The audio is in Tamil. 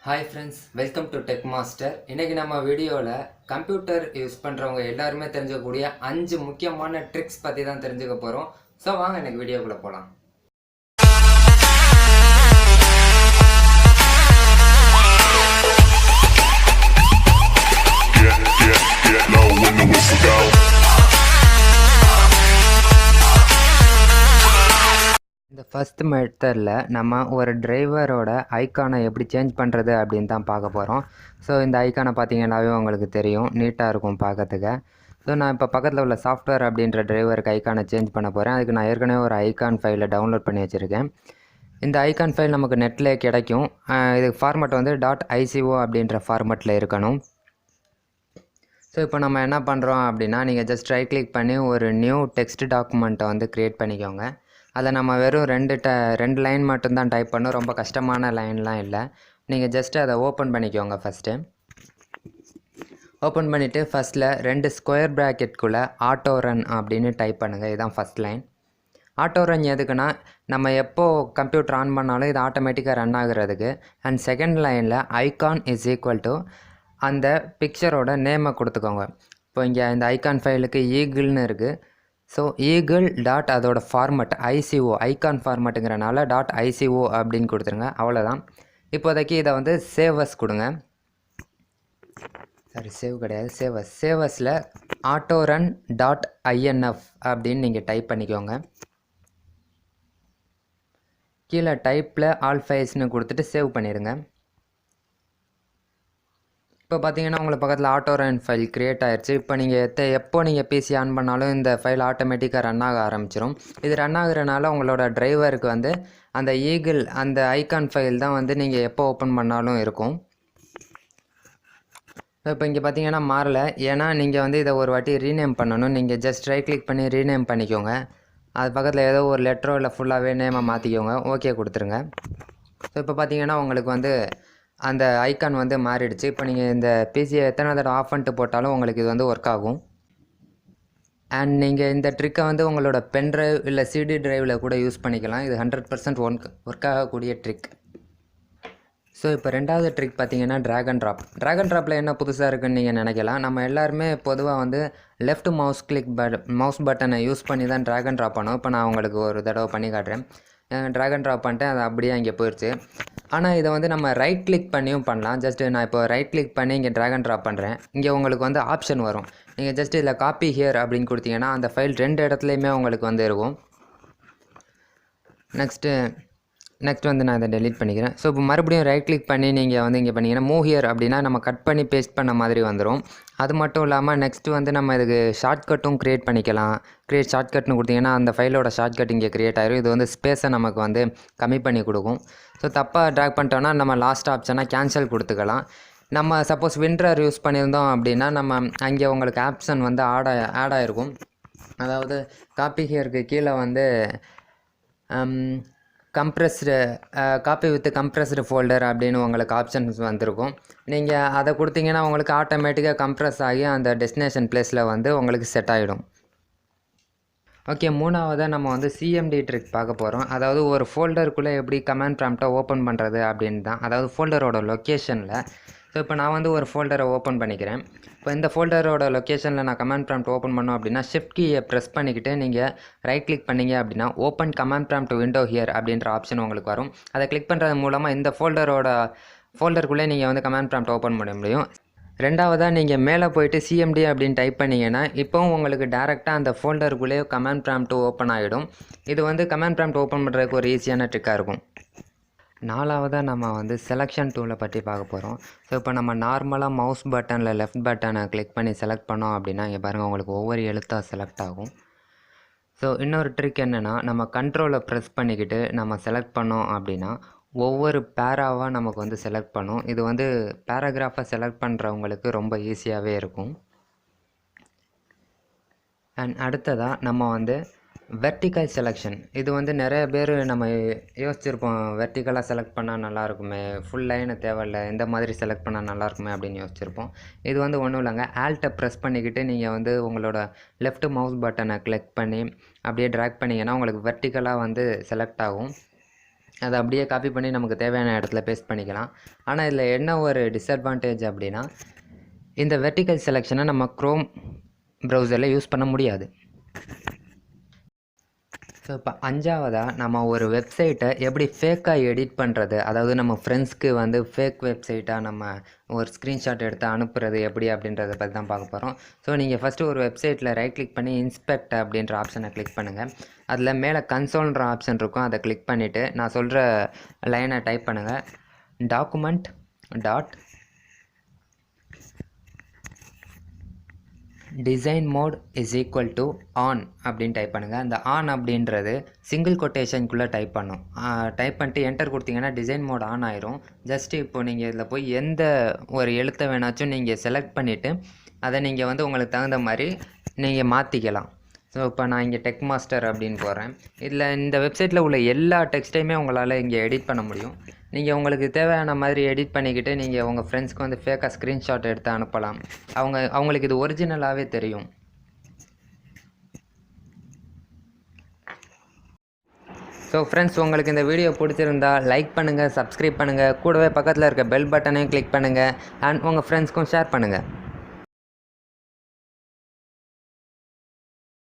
Hi friends, welcome to tech master. இன்றைக்கி நம்ம வீடியோவில் கம்ப்யூட்டர் யூஸ் பண்ணுறவங்க எல்லாருமே தெரிஞ்சக்கூடிய 5 முக்கியமான ட்ரிக்ஸ் பற்றி தான் தெரிஞ்சுக்க போகிறோம். ஸோ வாங்க இன்றைக்கி வீடியோக்குள்ளே போகலாம். இந்த ஃபஸ்ட் மெத்தடில் நம்ம ஒரு டிரைவரோட ஐக்கானை எப்படி சேஞ்ச் பண்ணுறது அப்படின்னு தான் பார்க்க போகிறோம். ஸோ இந்த ஐக்கானை பார்த்தீங்கன்னாவே உங்களுக்கு தெரியும், நீட்டாக இருக்கும் பார்க்கறதுக்கு. ஸோ நான் இப்போ பக்கத்தில் உள்ள சாஃப்ட்வேர் அப்படின்ற டிரைவருக்கு ஐக்கானை சேஞ்ச் பண்ண போகிறேன். அதுக்கு நான் ஏற்கனவே ஒரு ஐக்கான் ஃபைலை டவுன்லோட் பண்ணி வச்சுருக்கேன். இந்த ஐக்கான் ஃபைல் நமக்கு நெட்டில் கிடைக்கும். இதுக்கு ஃபார்மெட் வந்து .ico அப்படின்ற ஃபார்மெட்டில் இருக்கணும். ஸோ இப்போ நம்ம என்ன பண்ணுறோம் அப்படின்னா, நீங்கள் ஜஸ்ட் ரைட் கிளிக் பண்ணி ஒரு நியூ டெக்ஸ்ட் டாக்குமெண்ட்டை வந்து க்ரியேட் பண்ணிக்கோங்க. அதை நம்ம வெறும் ரெண்டு லைன் மட்டும்தான் டைப் பண்ணோம், ரொம்ப கஷ்டமான லைன்லாம் இல்லை. நீங்கள் ஜஸ்ட்டு அதை ஓப்பன் பண்ணிக்கோங்க. ஃபஸ்ட்டு ஓப்பன் பண்ணிவிட்டு ஃபஸ்ட்டில் 2 ஸ்கொயர் ப்ராக்கெட்குள்ளே ஆட்டோ ரன் அப்படின்னு டைப் பண்ணுங்கள். இதுதான் ஃபஸ்ட் லைன். ஆட்டோ ரன் எதுக்குன்னா, நம்ம எப்போது கம்ப்யூட்டர் ஆன் பண்ணாலும் இது ஆட்டோமேட்டிக்காக ரன் ஆகுறதுக்கு. அண்ட் செகண்ட் லைனில் ஐகான் இஸ் ஈக்குவல் டு அந்த பிக்சரோட நேமை கொடுத்துக்கோங்க. இப்போ இங்கே இந்த ஐகான் ஃபைலுக்கு ஈகிள்னு இருக்குது. ஸோ ஈகிள் டாட் அதோட ஃபார்மெட் ICO ஐகான் ஃபார்மெட்டுங்கிறனால .ico அப்படின்னு கொடுத்துருங்க. அவ்வளோதான். இப்போதைக்கு இதை வந்து சேவஸ் கொடுங்க. சேவ் கிடையாது, சேவஸில் ஆட்டோ ரன் .inf அப்படின்னு நீங்கள் டைப் பண்ணிக்கோங்க. கீழே டைப்பில் ஆல் ஃபைல்ஸ்னு கொடுத்துட்டு சேவ் பண்ணிடுங்க. இப்போ பார்த்தீங்கன்னா உங்களுக்கு பக்கத்தில் ஆட்டோ ரன் ஃபைல் க்ரியேட் ஆயிடுச்சு. இப்போ நீங்கள் எப்போ நீங்கள் பிசி ஆன் பண்ணாலும் இந்த ஃபைல் ஆட்டோமேட்டிக்காக ரன் ஆக ஆரம்பிச்சிடும். இது ரன் ஆகுறனால உங்களோட டிரைவருக்கு வந்து அந்த ஈகிள் அந்த ஐகான் ஃபைல் தான் வந்து நீங்கள் எப்போ ஓப்பன் பண்ணாலும் இருக்கும். இப்போ இங்கே பார்த்தீங்கன்னா மாறலை, ஏன்னா நீங்கள் வந்து இதை ஒரு வாட்டி ரீநேம் பண்ணணும். நீங்கள் ஜஸ்ட் ரைட் கிளிக் பண்ணி ரீநேம் பண்ணிக்கோங்க. அது பக்கத்தில் ஏதோ ஒரு லெட்டரோ இல்லை ஃபுல்லாகவே நேமை மாற்றிக்கோங்க. ஓகே கொடுத்துருங்க. ஸோ இப்போ பார்த்தீங்கன்னா உங்களுக்கு வந்து அந்த ஐக்கான் வந்து மாறிடுச்சு. இப்போ நீங்கள் இந்த பிசியை எத்தனை தடவை ஆஃப் பண்ணிட்டு போட்டாலும் உங்களுக்கு இது வந்து ஒர்க் ஆகும். அண்ட் நீங்கள் இந்த ட்ரிக்கை வந்து உங்களோட பென் ட்ரைவ் இல்லை சிடி ட்ரைவில் கூட யூஸ் பண்ணிக்கலாம். இது 100% ஒர்க் ஆகக்கூடிய ட்ரிக். ஸோ இப்போ ரெண்டாவது ட்ரிக் பார்த்தீங்கன்னா ட்ராக் அண்ட் ட்ராப்பில் என்ன புதுசாக இருக்குதுன்னு நீங்கள் நினைக்கலாம். நம்ம எல்லாருமே பொதுவாக வந்து லெஃப்ட் மவுஸ் பட்டனை யூஸ் பண்ணி தான் ட்ராக் அண்ட் ட்ராப் பண்ணோம். இப்போ நான் உங்களுக்கு ஒரு தடவை பண்ணி காட்டுறேன். ட்ராக் அண்ட் ட்ராப் பண்ணிட்டேன், அது அப்படியே இங்கே போயிடுச்சு. ஆனால் இதை வந்து நம்ம ரைட் கிளிக் பண்ணியும் பண்ணலாம். ஜஸ்ட்டு நான் இப்போ ரைட் கிளிக் பண்ணி இங்கே ட்ராக் அண்ட் ட்ராப் பண்ணுறேன். இங்கே உங்களுக்கு வந்து ஆப்ஷன் வரும். நீங்கள் ஜஸ்ட் இதில் காப்பி ஹியர் அப்படின்னு கொடுத்தீங்கன்னா அந்த ஃபைல் 2 இடத்துலையுமே உங்களுக்கு வந்து இருக்கும். நெக்ஸ்ட் வந்து நான் இதை டெலீட் பண்ணிக்கிறேன். ஸோ இப்போ மறுபடியும் ரைட் கிளிக் பண்ணி நீங்கள் வந்து இங்கே பண்ணிங்கன்னா மூவ் ஹியர் அப்படின்னா நம்ம கட் பண்ணி பேஸ்ட் பண்ண மாதிரி வந்துடும். அது மட்டும் இல்லாமல் நெக்ஸ்ட்டு வந்து நம்ம இதுக்கு ஷார்ட்கட்டும் க்ரியேட் பண்ணிக்கலாம். ஷார்ட்கட்னு கொடுத்தீங்கன்னா அந்த ஃபைலோட ஷார்ட்கட் இங்கே க்ரியேட் ஆயிரும். இது வந்து ஸ்பேஸை நமக்கு வந்து கம்மி பண்ணி கொடுக்கும். ஸோ தப்பாக ட்ராக் பண்ணிட்டோன்னா நம்ம லாஸ்ட் ஆப்ஷனாக கேன்சல் கொடுத்துக்கலாம். நம்ம சப்போஸ் வின்டர் யூஸ் பண்ணியிருந்தோம் அப்படின்னா நம்ம அங்கே உங்களுக்கு ஆப்ஷன் வந்து ஆட் ஆகிருக்கும். அதாவது காப்பி ஹியருக்கு கீழே வந்து காப்பி வித் கம்ப்ரஸ்டு ஃபோல்டர் அப்படின்னு உங்களுக்கு ஆப்ஷன்ஸ் வந்திருக்கும். நீங்கள் அதை கொடுத்தீங்கன்னா உங்களுக்கு ஆட்டோமேட்டிக்காக கம்ப்ரஸ் ஆகி அந்த டெஸ்டினேஷன் பிளேஸில் வந்து உங்களுக்கு செட் ஆகிடும். ஓகே, மூணாவதாக நம்ம வந்து CMD ட்ரிக் பார்க்க போகிறோம். அதாவது ஒரு ஃபோல்டருக்குள்ளே எப்படி கமாண்ட் ப்ராம்ப்டை ஓப்பன் பண்ணுறது அப்படின்னு தான். அதாவது ஃபோல்டரோட லொக்கேஷனில். ஸோ இப்போ நான் வந்து ஒரு ஃபோல்டரை ஓப்பன் பண்ணிக்கிறேன். இப்போ இந்த ஃபோல்டரோட லொக்கேஷனில் நான் கமாண்ட் ப்ராம்ப்ட் ஓப்பன் பண்ணோம் அப்படின்னா ஷிஃப்ட் கீயை ப்ரெஸ் பண்ணிக்கிட்டு நீங்கள் ரைட் கிளிக் பண்ணிங்க அப்படின்னா open command prompt window here அப்படின்ற ஆப்ஷன் உங்களுக்கு வரும். அதை கிளிக் பண்ணுறது மூலமாக இந்த ஃபோல்டருக்குள்ளே நீங்கள் வந்து கமாண்ட் ப்ராம்ப்ட் ஓப்பன் பண்ண முடியும். ரெண்டாவதாக நீங்கள் மேலே போயிட்டு CMD அப்படின்னு டைப் பண்ணிங்கன்னா இப்போவும் உங்களுக்கு டேரெக்டாக அந்த ஃபோல்டருக்குள்ளேயே கமாண்ட் ப்ராம்ப்ட் ஓப்பன் ஆகிடும். இது வந்து கமாண்ட் ப்ராம்ப்ட் ஓப்பன் பண்ணுறதுக்கு ஒரு ஈஸியான ட்ரிக்காக இருக்கும். நாலாவதாக நம்ம வந்து செலெக்ஷன் டூலை பற்றி பார்க்க போகிறோம். ஸோ இப்போ நம்ம நார்மலாக மவுஸ் பட்டனில் லெஃப்ட் பட்டனை கிளிக் பண்ணி செலக்ட் பண்ணோம் அப்படின்னா இங்கே பாருங்கள் உங்களுக்கு ஒவ்வொரு எழுத்தாக செலக்ட் ஆகும். ஸோ இன்னொரு ட்ரிக் என்னென்னா, நம்ம கண்ட்ரோலை ப்ரெஸ் பண்ணிக்கிட்டு நம்ம செலக்ட் பண்ணோம் அப்படின்னா ஒவ்வொரு பேராவாக நமக்கு வந்து செலக்ட் பண்ணும். இது வந்து பேராகிராஃபை செலக்ட் பண்ணுறவங்களுக்கு ரொம்ப ஈஸியாகவே இருக்கும். அண்ட் அடுத்ததாக நம்ம வந்து வெர்டிக்கல் செலெக்ஷன். இது வந்து நிறைய பேர் நம்ம யோசிச்சிருப்போம், வெர்டிக்கலாக செலக்ட் பண்ணால் நல்லாயிருக்குமே, ஃபுல் லைனை தேவையில்லை, இந்த மாதிரி செலக்ட் பண்ணால் நல்லாயிருக்குமே அப்படின்னு யோசிச்சிருப்போம். இது வந்து ஒன்றும் இல்லைங்க. ஆல்ட்டை ப்ரெஸ் பண்ணிக்கிட்டு நீங்கள் வந்து உங்களோட லெஃப்ட் மவுஸ் பட்டனை கிளிக் பண்ணி அப்படியே ட்ராக் பண்ணிங்கன்னா உங்களுக்கு வெர்டிக்கலாக வந்து செலக்ட் ஆகும். அதை அப்படியே காப்பி பண்ணி நமக்கு தேவையான இடத்துல பேஸ்ட் பண்ணிக்கலாம். ஆனால் இதில் என்ன ஒரு டிஸ்அட்வான்டேஜ் அப்படின்னா, இந்த வெர்டிக்கல் செலெக்ஷனை நம்ம க்ரோம் ப்ரௌசரில் யூஸ் பண்ண முடியாது. ஸோ இப்போ 5வதாக நம்ம ஒரு வெப்சைட்டை எப்படி ஃபேக்காக எடிட் பண்ணுறது, அதாவது நம்ம ஃப்ரெண்ட்ஸ்க்கு வந்து ஃபேக் வெப்சைட்டாக நம்ம ஒரு ஸ்க்ரீன்ஷாட் எடுத்து அனுப்புறது எப்படி அப்படின்றத பற்றி தான் பார்க்க போகிறோம். ஸோ நீங்கள் ஃபஸ்ட்டு ஒரு வெப்சைட்டில் ரைட் கிளிக் பண்ணி இன்ஸ்பெக்ட் அப்படின்ற ஆப்ஷனை கிளிக் பண்ணுங்கள். அதில் மேலே கன்சோல்ன்ற ஆப்ஷன் இருக்கும், அதை கிளிக் பண்ணிவிட்டு நான் சொல்கிற லைனை டைப் பண்ணுங்கள். Document dot design mode is equal to on அப்படின்னு டைப் பண்ணுங்கள். அந்த ஆன் அப்படின்றது சிங்கிள் கொட்டேஷனுக்குள்ளே டைப் பண்ணும். டைப் பண்ணிட்டு என்டர் கொடுத்தீங்கன்னா டிசைன் மோட் ஆன் ஆயிரும். ஜஸ்ட்டு இப்போ நீங்கள் இதில் போய் எந்த ஒரு எழுத்தை வேணாச்சும் நீங்கள் செலக்ட் பண்ணிவிட்டு அதை நீங்கள் வந்து உங்களுக்கு தகுந்த மாதிரி நீங்கள் மாற்றிக்கலாம். ஸோ இப்போ நான் இங்கே டெக் மாஸ்டர் அப்படின்னு போகிறேன். இதில் இந்த வெப்சைட்டில் உள்ள எல்லா டெக்ஸ்ட்டையுமே உங்களால் இங்கே எடிட் பண்ண முடியும். நீங்கள் உங்களுக்கு தேவையான மாதிரி எடிட் பண்ணிக்கிட்டு நீங்கள் உங்கள் ஃப்ரெண்ட்ஸ்க்கு வந்து ஃபேக்காக ஸ்க்ரீன்ஷாட் எடுத்து அனுப்பலாம். அவங்களுக்கு இது ஒரிஜினலாகவே தெரியும். ஸோ ஃப்ரெண்ட்ஸ், உங்களுக்கு இந்த வீடியோ பிடிச்சிருந்தா லைக் பண்ணுங்கள், சப்ஸ்கிரைப் பண்ணுங்கள், கூடவே பக்கத்தில் இருக்க பெல் பட்டனையும் கிளிக் பண்ணுங்கள் அண்ட் உங்கள் ஃப்ரெண்ட்ஸ்க்கும் ஷேர் பண்ணுங்கள்.